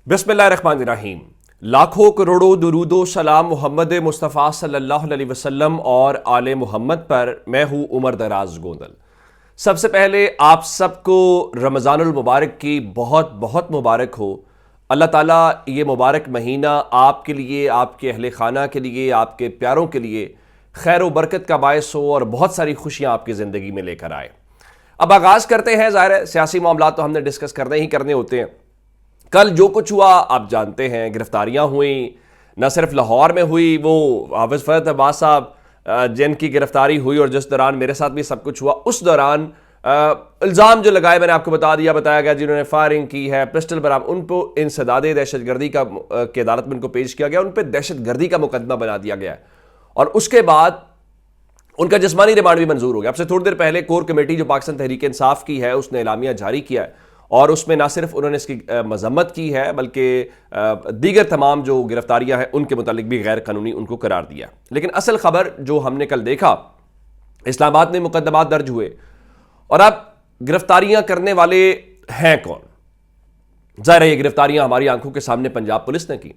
بسم اللہ الرحمن الرحیم۔ لاکھوں کروڑوں درود و سلام محمد مصطفیٰ صلی اللہ علیہ وسلم اور آل محمد پر۔ میں ہوں عمر دراز گوندل۔ سب سے پہلے آپ سب کو رمضان المبارک کی بہت بہت مبارک ہو۔ اللہ تعالیٰ یہ مبارک مہینہ آپ کے لیے، آپ کے اہل خانہ کے لیے، آپ کے پیاروں کے لیے خیر و برکت کا باعث ہو اور بہت ساری خوشیاں آپ کی زندگی میں لے کر آئے۔ اب آغاز کرتے ہیں۔ ظاہر ہے سیاسی معاملات تو ہم نے ڈسکس کرنے ہوتے ہیں۔ کل جو کچھ ہوا آپ جانتے ہیں، گرفتاریاں ہوئیں، نہ صرف لاہور میں ہوئی، وہ حافظ فرحت عباس صاحب جن کی گرفتاری ہوئی اور جس دوران میرے ساتھ بھی سب کچھ ہوا، اس دوران الزام جو لگائے میں نے آپ کو بتایا گیا، جنہوں نے فائرنگ کی ہے، پسٹل برآمد، ان کو انسداد دہشت گردی کی عدالت میں ان کو پیش کیا گیا، ان پہ دہشت گردی کا مقدمہ بنا دیا گیا اور اس کے بعد ان کا جسمانی ریمانڈ بھی منظور ہو گیا۔ اب سے تھوڑی دیر پہلے کور کمیٹی جو پاکستان تحریک انصاف کی ہے، اس نے اعلامیہ جاری کیا ہے اور اس میں نہ صرف انہوں نے اس کی مذمت کی ہے بلکہ دیگر تمام جو گرفتاریاں ہیں ان کے متعلق بھی غیر قانونی ان کو قرار دیا۔ لیکن اصل خبر جو ہم نے کل دیکھا، اسلام آباد میں مقدمات درج ہوئے اور اب گرفتاریاں کرنے والے ہیں کون؟ ظاہر ہے یہ گرفتاریاں ہماری آنکھوں کے سامنے پنجاب پولیس نے کی،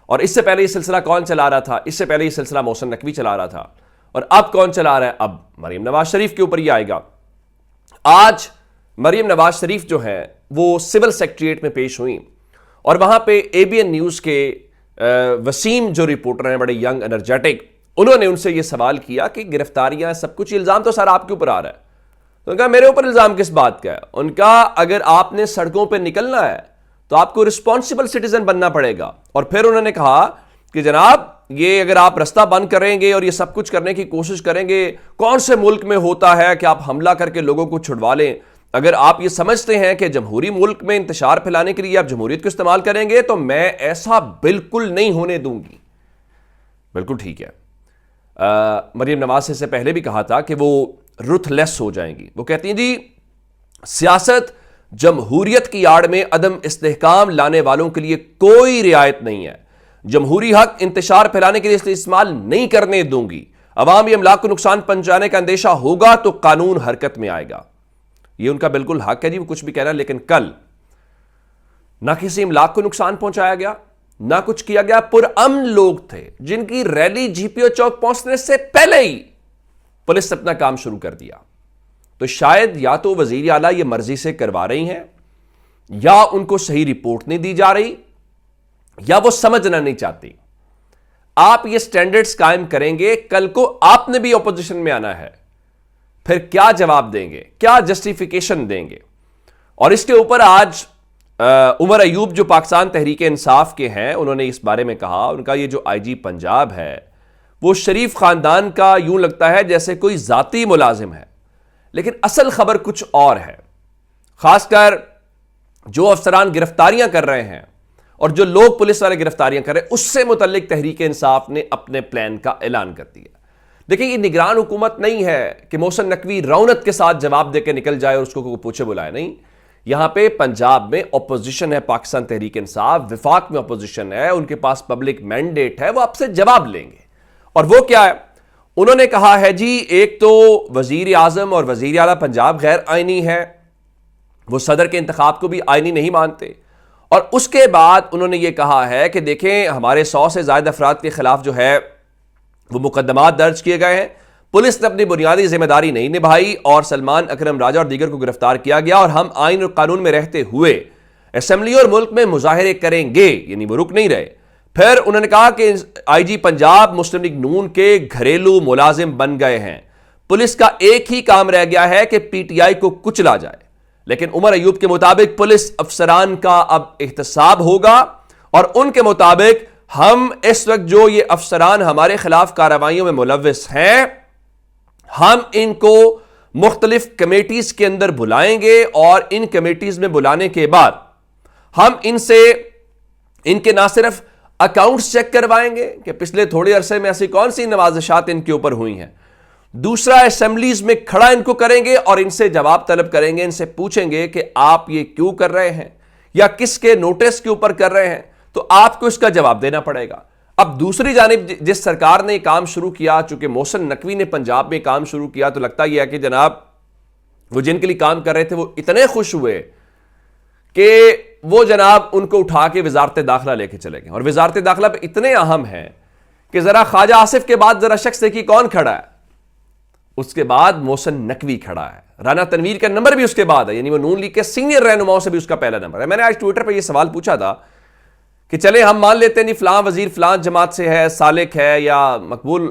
اور اس سے پہلے یہ سلسلہ کون چلا رہا تھا؟ اس سے پہلے یہ سلسلہ محسن نقوی چلا رہا تھا، اور اب کون چلا رہا ہے؟ اب مریم نواز شریف کے اوپر یہ آئے گا۔ آج مریم نواز شریف جو ہیں وہ سول سیکریٹریٹ میں پیش ہوئیں اور وہاں پہ اے بی این نیوز کے وسیم جو رپورٹر ہیں، بڑے ینگ انرجیٹک، انہوں نے ان سے یہ سوال کیا کہ گرفتاریاں سب کچھ، الزام تو سارا آپ کے اوپر آ رہا ہے۔ تو ان کا میرے اوپر الزام کس بات کا ہے؟ ان کا اگر آپ نے سڑکوں پہ نکلنا ہے تو آپ کو رسپانسبل سٹیزن بننا پڑے گا۔ اور پھر انہوں نے کہا کہ جناب یہ اگر آپ رستہ بند کریں گے اور یہ سب کچھ کرنے کی کوشش کریں گے، کون سے ملک میں ہوتا ہے کہ آپ حملہ کر کے لوگوں کو چھڑوا لیں؟ اگر آپ یہ سمجھتے ہیں کہ جمہوری ملک میں انتشار پھیلانے کے لیے آپ جمہوریت کو استعمال کریں گے تو میں ایسا بالکل نہیں ہونے دوں گی۔ بالکل ٹھیک ہے۔ مریم نواز سے پہلے بھی کہا تھا کہ وہ رتھ لیس ہو جائیں گی۔ وہ کہتی ہیں جی سیاست جمہوریت کی آڑ میں عدم استحکام لانے والوں کے لیے کوئی رعایت نہیں ہے، جمہوری حق انتشار پھیلانے کے لیے استعمال نہیں کرنے دوں گی، عوامی املاک کو نقصان پہنچانے کا اندیشہ ہوگا تو قانون حرکت میں آئے گا۔ یہ ان کا بالکل حق ہے جی، وہ کچھ بھی کہنا، لیکن کل نہ کسی املاک کو نقصان پہنچایا گیا، نہ کچھ کیا گیا۔ پرامن لوگ تھے جن کی ریلی جی پی او چوک پہنچنے سے پہلے ہی پولیس نے اپنا کام شروع کر دیا۔ تو شاید یا تو وزیر اعلیٰ یہ مرضی سے کروا رہی ہیں، یا ان کو صحیح رپورٹ نہیں دی جا رہی، یا وہ سمجھنا نہیں چاہتی۔ آپ یہ سٹینڈرڈز قائم کریں گے، کل کو آپ نے بھی اپوزیشن میں آنا ہے، پھر کیا جواب دیں گے، کیا جسٹیفیکیشن دیں گے؟ اور اس کے اوپر آج عمر ایوب جو پاکستان تحریک انصاف کے ہیں، انہوں نے اس بارے میں کہا، ان کا یہ جو آئی جی پنجاب ہے وہ شریف خاندان کا یوں لگتا ہے جیسے کوئی ذاتی ملازم ہے، لیکن اصل خبر کچھ اور ہے۔ خاص کر جو افسران گرفتاریاں کر رہے ہیں اور جو لوگ پولیس والے گرفتاریاں کر رہے ہیں، اس سے متعلق تحریک انصاف نے اپنے پلان کا اعلان کر دیا۔ دیکھیں یہ نگران حکومت نہیں ہے کہ محسن نقوی رونت کے ساتھ جواب دے کے نکل جائے اور اس کو کوئی پوچھے بلائے، نہیں۔ یہاں پہ پنجاب میں اپوزیشن ہے، پاکستان تحریک انصاف، وفاق میں اپوزیشن ہے، ان کے پاس پبلک مینڈیٹ ہے، وہ آپ سے جواب لیں گے۔ اور وہ کیا ہے؟ انہوں نے کہا ہے جی ایک تو وزیر اعظم اور وزیر اعلیٰ پنجاب غیر آئینی ہے، وہ صدر کے انتخاب کو بھی آئینی نہیں مانتے، اور اس کے بعد انہوں نے یہ کہا ہے کہ دیکھیں ہمارے 100 سے زائد افراد کے خلاف جو ہے وہ مقدمات درج کیے گئے ہیں، پولیس نے اپنی بنیادی ذمہ داری نہیں نبھائی اور سلمان اکرم راجہ اور دیگر کو گرفتار کیا گیا، اور ہم آئین اور قانون میں رہتے ہوئے اسمبلی اور ملک میں مظاہرے کریں گے، یعنی وہ رک نہیں رہے۔ پھر انہوں نے کہا کہ آئی جی پنجاب مسلم لیگ نون کے گھریلو ملازم بن گئے ہیں، پولیس کا ایک ہی کام رہ گیا ہے کہ پی ٹی آئی کو کچلا جائے۔ لیکن عمر ایوب کے مطابق پولیس افسران کا اب احتساب ہوگا، اور ان کے مطابق ہم اس وقت جو یہ افسران ہمارے خلاف کارروائیوں میں ملوث ہیں، ہم ان کو مختلف کمیٹیز کے اندر بلائیں گے، اور ان کمیٹیز میں بلانے کے بعد ہم ان سے ان کے نہ صرف اکاؤنٹس چیک کروائیں گے کہ پچھلے تھوڑے عرصے میں ایسی کون سی نوازشات ان کے اوپر ہوئی ہیں، دوسرا اسمبلیز میں کھڑا ان کو کریں گے اور ان سے جواب طلب کریں گے، ان سے پوچھیں گے کہ آپ یہ کیوں کر رہے ہیں یا کس کے نوٹس کے اوپر کر رہے ہیں، تو آپ کو اس کا جواب دینا پڑے گا۔ اب دوسری جانب جس سرکار نے کام شروع کیا، چونکہ محسن نقوی نے پنجاب میں کام شروع کیا، تو لگتا یہ ہے کہ جناب وہ جن کے لیے کام کر رہے تھے وہ اتنے خوش ہوئے کہ وہ جناب ان کو اٹھا کے وزارت داخلہ لے کے چلے گئے. اور وزارت داخلہ پہ اتنے اہم ہیں کہ ذرا خواجہ آصف کے بعد ذرا شخص دیکھیے کون کھڑا ہے. اس کے بعد محسن نقوی کھڑا ہے. رانا تنویر کا نمبر بھی اس کے بعد ہے, یعنی وہ نون لیگ کے سینئر رہنماؤں سے بھی اس کا پہلا نمبر ہے. میں نے آج ٹویٹر پہ یہ سوال پوچھا تھا کہ چلے ہم مان لیتے ہیں نہیں فلاں وزیر فلاں جماعت سے ہے, سالک ہے یا مقبول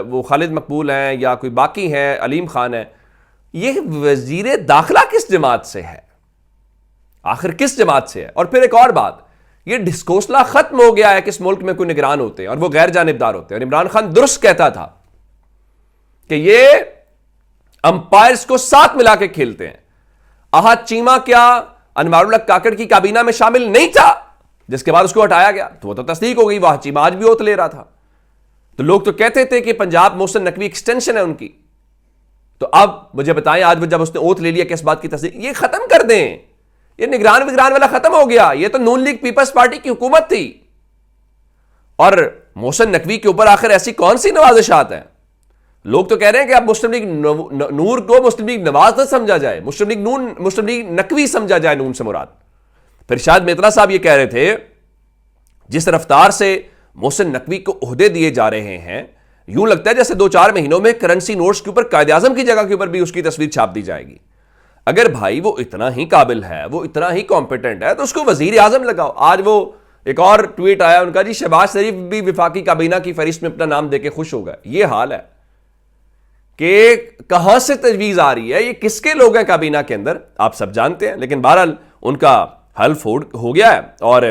وہ خالد مقبول ہیں یا کوئی باقی ہے, علیم خان ہے, یہ وزیر داخلہ کس جماعت سے ہے, آخر کس جماعت سے ہے؟ اور پھر ایک اور بات, یہ ڈسکوسلہ ختم ہو گیا ہے کہ اس ملک میں کوئی نگران ہوتے ہیں اور وہ غیر جانبدار ہوتے ہیں. اور عمران خان درست کہتا تھا کہ یہ امپائرز کو ساتھ ملا کے کھیلتے ہیں. احد چیمہ کیا انوار اللہ کاکڑ کی کابینہ میں شامل نہیں تھا جس کے بعد اس کو ہٹایا گیا؟ تو وہ تو تصدیق ہو گئی, وہ چیمہ آج بھی اوت لے رہا تھا. تو لوگ تو کہتے تھے کہ پنجاب محسن نقوی ایکسٹینشن ہے ان کی. تو اب مجھے بتائیں آج جب اس نے اوت لے لیا کس بات کی تصدیق؟ یہ ختم کر دیں, یہ نگران وگران والا ختم ہو گیا. یہ تو نون لیگ پیپلز پارٹی کی حکومت تھی, اور محسن نقوی کے اوپر آخر ایسی کون سی نوازشات ہیں؟ لوگ تو کہہ رہے ہیں کہ اب مسلم لیگ نور کو مسلم لیگ نواز نہ سمجھا جائے, مسلم لیگ نقوی سمجھا جائے نون سے مراد. پھر شاید میترا صاحب یہ کہہ رہے تھے جس رفتار سے محسن نقوی کو عہدے دیے جا رہے ہیں, یوں لگتا ہے جیسے 2-4 مہینوں میں کرنسی نوٹس کے اوپر قائد اعظم کی جگہ کے اوپر بھی اس کی تصویر چھاپ دی جائے گی. اگر بھائی وہ اتنا ہی قابل ہے, وہ اتنا ہی کمپیٹنٹ ہے, تو اس کو وزیر اعظم لگاؤ. آج وہ ایک اور ٹویٹ آیا ان کا, جی شہباز شریف بھی وفاقی کابینہ کی فہرست میں اپنا نام دے کے خوش ہو گئے. یہ حال ہے کہ کہاں سے تجویز آ رہی ہے, یہ کس کے لوگ ہیں کابینہ کے اندر, آپ سب جانتے ہیں. لیکن بہرحال ان کا حلف ہو گیا ہے اور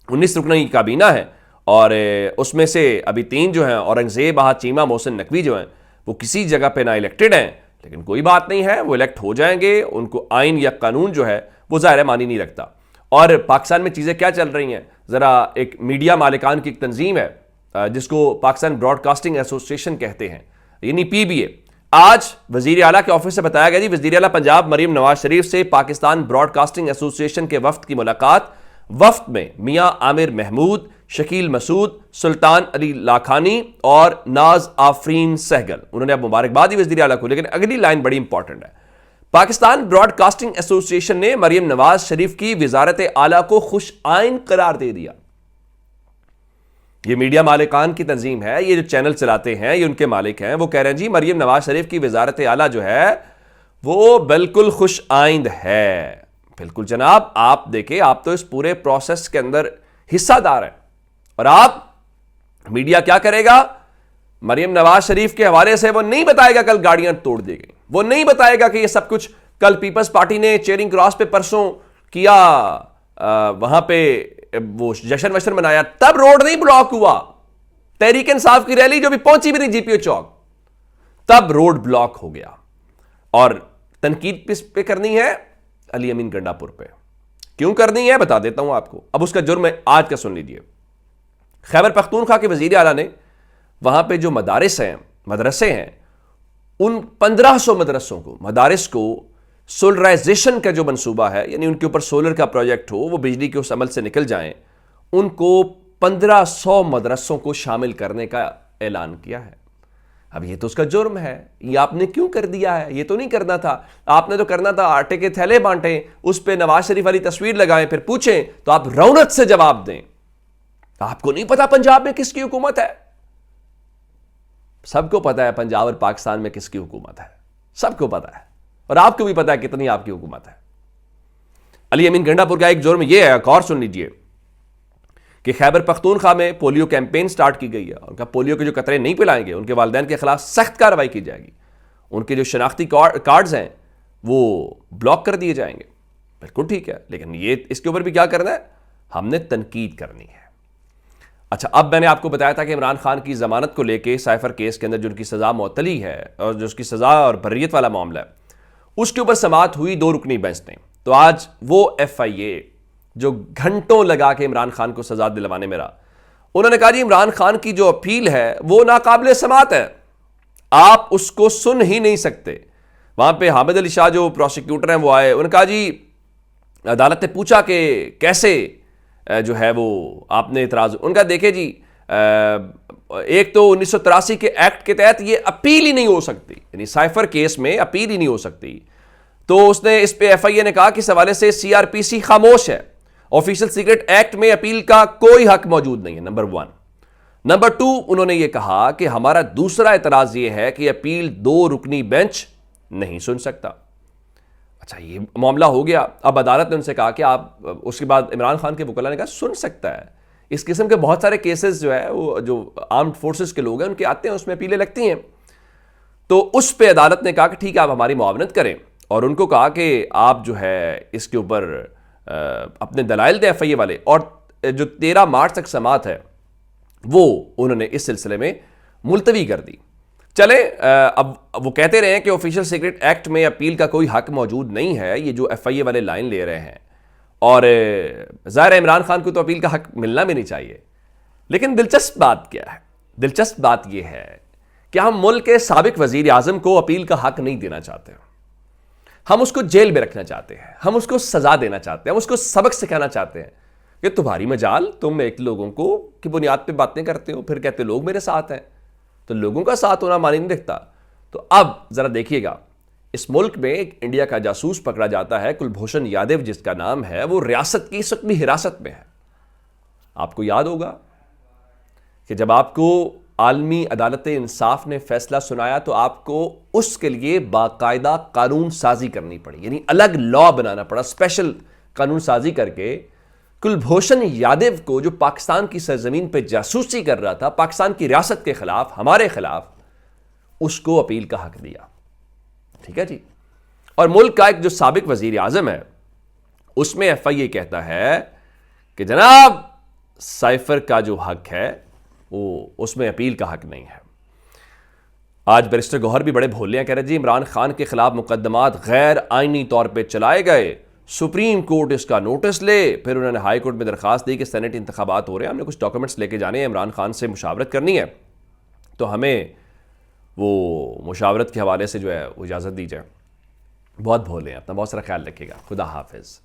19 رکنی کابینہ ہے, اور اس میں سے ابھی 3 جو ہیں اورنگزیب, احد چیمہ, محسن نقوی جو ہیں وہ کسی جگہ پہ نہ الیکٹڈ ہیں. لیکن کوئی بات نہیں ہے, وہ الیکٹ ہو جائیں گے. ان کو آئین یا قانون جو ہے وہ ظاہر مانی نہیں رکھتا. اور پاکستان میں چیزیں کیا چل رہی ہیں, ذرا ایک میڈیا مالکان کی ایک تنظیم ہے جس کو پاکستان براڈ کاسٹنگ ایسوسی ایشن کہتے ہیں, یعنی PBA. آج وزیر اعلیٰ کے آفس سے بتایا گیا جی وزیر اعلیٰ پنجاب مریم نواز شریف سے پاکستان براڈ کاسٹنگ ایسوسی ایشن کے وفد کی ملاقات. وفد میں میاں عامر محمود, شکیل مسعود, سلطان علی لاکھانی اور ناز آفرین سہگل. انہوں نے اب مبارکباد دی وزیر اعلیٰ کو, لیکن اگلی لائن بڑی امپورٹنٹ ہے. پاکستان براڈ کاسٹنگ ایسوسی ایشن نے مریم نواز شریف کی وزارت اعلیٰ کو خوش آئین قرار دے دیا. یہ میڈیا مالکان کی تنظیم ہے, یہ جو چینل چلاتے ہیں یہ ان کے مالک ہیں. وہ کہہ رہے ہیں جی مریم نواز شریف کی وزارت اعلیٰ جو ہے وہ بالکل خوش آئند ہے. بالکل جناب, آپ دیکھیں, آپ تو اس پورے پروسیس کے اندر حصہ دار ہیں, اور آپ میڈیا کیا کرے گا, مریم نواز شریف کے حوالے سے وہ نہیں بتائے گا کل گاڑیاں توڑ دی گئی, وہ نہیں بتائے گا کہ یہ سب کچھ کل پیپلز پارٹی نے چیرنگ کراس پہ پرسوں کیا, وہاں پہ وہ جشن وشن منایا, تب روڈ نہیں بلاک ہوا. تحریک انصاف کی ریلی جو بھی پہنچی بھی نہیں جی پی او چوک, تب روڈ بلاک ہو گیا. اور تنقید کس پہ کرنی ہے, علی امین گنڈا پور پہ. کیوں کرنی ہے بتا دیتا ہوں آپ کو. اب اس کا جرم ہے آج کا سن لیجئے. خیبر پختونخوا کے وزیر اعلیٰ نے وہاں پہ جو مدرسے ہیں ان 1500 مدارس کو سولرائزیشن کا جو منصوبہ ہے, یعنی ان کے اوپر سولر کا پروجیکٹ ہو, وہ بجلی کے اس عمل سے نکل جائیں, ان کو 1500 مدرسوں کو شامل کرنے کا اعلان کیا ہے. اب یہ تو اس کا جرم ہے. یہ آپ نے کیوں کر دیا ہے؟ یہ تو نہیں کرنا تھا. آپ نے تو کرنا تھا آٹے کے تھیلے بانٹیں, اس پہ نواز شریف والی تصویر لگائیں, پھر پوچھیں تو آپ رونق سے جواب دیں. آپ کو نہیں پتا پنجاب میں کس کی حکومت ہے؟ سب کو پتا ہے پنجاب اور پاکستان میں کس کی حکومت ہے, سب کو پتا ہے, اور آپ کو بھی پتا ہے کتنی آپ کی حکومت ہے. علی امین گنڈا پور کا ایک جرم یہ ہے, ایک اور سن لیجئے, کہ خیبر پختونخوا میں پولیو کیمپین سٹارٹ کی گئی ہے. ان کا پولیو کے جو قطرے نہیں پلائیں گے ان کے والدین کے خلاف سخت کارروائی کی جائے گی. ان کے جو شناختی کارڈز ہیں وہ بلاک کر دیے جائیں گے. بالکل ٹھیک ہے, لیکن یہ اس کے اوپر بھی کیا کرنا ہے, ہم نے تنقید کرنی ہے. اچھا, اب میں نے آپ کو بتایا تھا کہ عمران خان کی ضمانت کو لے کے سائفر کیس کے اندر جو ان کی سزا معطلی ہے اور جو اس کی سزا اور بریت والا معاملہ ہے, اس کے اوپر سماعت ہوئی 2 رکنی بینچ نے. تو آج وہ FIA جو گھنٹوں لگا کے عمران خان کو سزا دلوانے میں رہا, انہوں نے کہا جی عمران خان کی جو اپیل ہے وہ ناقابل سماعت ہے, آپ اس کو سن ہی نہیں سکتے. وہاں پہ حامد علی شاہ جو پروسیکیوٹر ہیں وہ آئے, انہوں نے کہا جی عدالت نے پوچھا کہ کیسے جو ہے وہ آپ نے اعتراض, ان کا دیکھیں جی ایک تو 1983 کے ایکٹ کے تحت یہ اپیل ہی نہیں ہو سکتی, یعنی سائفر کیس میں اپیل ہی نہیں ہو سکتی. تو اس نے اس پہ ایف آئی اے نے کہا کہ اس حوالے سے سی آر پی سی خاموش ہے، آفیشل سیکرٹ ایکٹ میں اپیل کا کوئی حق موجود نہیں ہے، نمبر 1۔ نمبر 2، انہوں نے یہ کہا کہ ہمارا دوسرا اعتراض یہ ہے کہ اپیل 2 رکنی بینچ نہیں سن سکتا۔ اچھا، یہ معاملہ ہو گیا، اب عدالت نے ان سے کہا کہ آپ، اس کے بعد عمران خان کے وکلاء نے کہا سن سکتا ہے۔ اس قسم کے بہت سارے کیسز جو ہے وہ جو آرمڈ فورسز کے لوگ ہیں ان کے آتے ہیں، اس میں اپیلیں لگتی ہیں۔ تو اس پہ عدالت نے کہا کہ ٹھیک ہے آپ ہماری معاونت کریں، اور ان کو کہا کہ آپ جو ہے اس کے اوپر اپنے دلائل دیں ایف آئی اے والے، اور جو 13 مارچ تک سماعت ہے وہ انہوں نے اس سلسلے میں ملتوی کر دی۔ چلیں، اب وہ کہتے رہے ہیں کہ آفیشل سیکرٹ ایکٹ میں اپیل کا کوئی حق موجود نہیں ہے، یہ جو ایف آئی اے والے لائن لے رہے ہیں، اور ظاہر ہے عمران خان کو تو اپیل کا حق ملنا بھی نہیں چاہیے۔ لیکن دلچسپ بات کیا ہے؟ دلچسپ بات یہ ہے کہ ہم ملک کے سابق وزیر اعظم کو اپیل کا حق نہیں دینا چاہتے، ہم اس کو جیل میں رکھنا چاہتے ہیں، ہم اس کو سزا دینا چاہتے ہیں، ہم اس کو سبق سکھانا چاہتے ہیں کہ تمہاری مجال، تم ایک لوگوں کو کی بنیاد پہ باتیں کرتے ہو، پھر کہتے لوگ میرے ساتھ ہیں، تو لوگوں کا ساتھ ہونا معنی نہیں رکھتا۔ تو اب ذرا دیکھیے گا، اس ملک میں ایک انڈیا کا جاسوس پکڑا جاتا ہے، کلبھوشن یادو جس کا نام ہے، وہ ریاست کی سکمی حراست میں ہے۔ آپ کو یاد ہوگا کہ جب آپ کو عالمی عدالت انصاف نے فیصلہ سنایا تو آپ کو اس کے لیے باقاعدہ قانون سازی کرنی پڑی، یعنی الگ لا بنانا پڑا، اسپیشل قانون سازی کر کے کلبھوشن یادو کو، جو پاکستان کی سرزمین پہ جاسوسی کر رہا تھا پاکستان کی ریاست کے خلاف، ہمارے خلاف، اس کو اپیل کا حق دیا۔ ٹھیک ہے جی۔ اور ملک کا ایک جو سابق وزیر اعظم ہے، اس میں ایف آئی اے کہتا ہے کہ جناب سائفر کا جو حق ہے وہ اس میں اپیل کا حق نہیں ہے۔ آج بیرسٹر گوہر بھی بڑے بھولے ہیں، کہہ رہے جی عمران خان کے خلاف مقدمات غیر آئینی طور پہ چلائے گئے، سپریم کورٹ اس کا نوٹس لے۔ پھر انہوں نے ہائی کورٹ میں درخواست دی کہ سینٹ انتخابات ہو رہے ہیں، ہم نے کچھ ڈاکومنٹس لے کے جانے ہیں، عمران خان سے مشاورت کرنی ہے، تو ہمیں وہ مشاورت کے حوالے سے جو ہے وہ اجازت دی جائے۔ بہت بھولے ہیں، اپنا بہت سارا خیال رکھیے گا۔ خدا حافظ۔